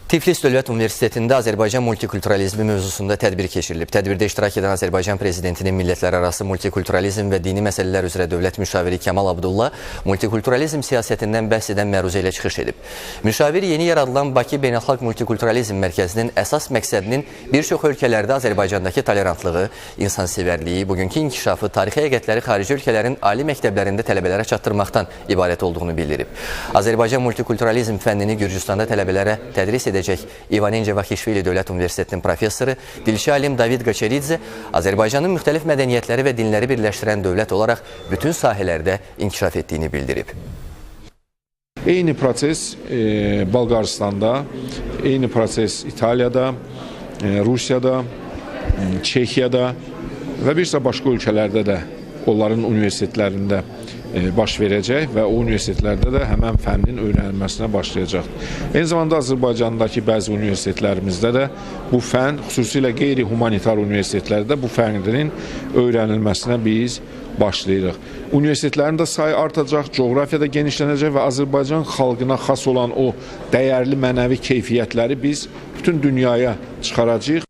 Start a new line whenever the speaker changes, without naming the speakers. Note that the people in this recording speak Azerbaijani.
Tiflis Dövlət Universitetində Azərbaycan multikulturalizmi mövzusunda tədbir keçirilib. Tədbirdə iştirak edən Azərbaycan Prezidentinin millətlərarası multikulturalizm və dini məsələlər üzrə dövlət müşaviri Kəmal Abdulla multikulturalizm siyasətindən bəhs edən məruzə ilə çıxış edib. Müşavir yeni yaradılan Bakı Beynəlxalq Multikulturalizm Mərkəzinin əsas məqsədinin bir çox ölkələrdə Azərbaycandakı tolerantlığı, insansevərliyi, bugünkü inkişafı, tarixi həqiqətləri xarici ölkələrin ali məktəblərində tələbələrə çatdırmaqdan ibarət olduğunu bildirib. Azərbaycan multikulturalizm fənnini Gürcüstanda tələbələrə tədris edəcək İvan Vaxişvili Dövlət Universitetinin professoru, dilşi alim David Qaçeridze, Azərbaycanın müxtəlif mədəniyyətləri və dinləri birləşdirən dövlət olaraq bütün sahələrdə inkişaf etdiyini bildirib.
Eyni proses Bolqarıstanda, eyni proses İtaliyada, Rusiyada, Çexiyada və bir sıra başqa ölkələrdə də onların universitetlərində baş verəcək və o universitetlərdə də həmən fənnin öyrənilməsinə başlayacaq. Eyni zamanda Azərbaycandakı bəzi universitetlərimizdə də bu fənn, xüsusilə qeyri-humanitar universitetlərdə bu fənnin öyrənilməsinə biz başlayırıq. Universitetlərin də sayı artacaq, coğrafiyada genişlənəcək və Azərbaycan xalqına xas olan o dəyərli mənəvi keyfiyyətləri biz bütün dünyaya çıxaracağıq.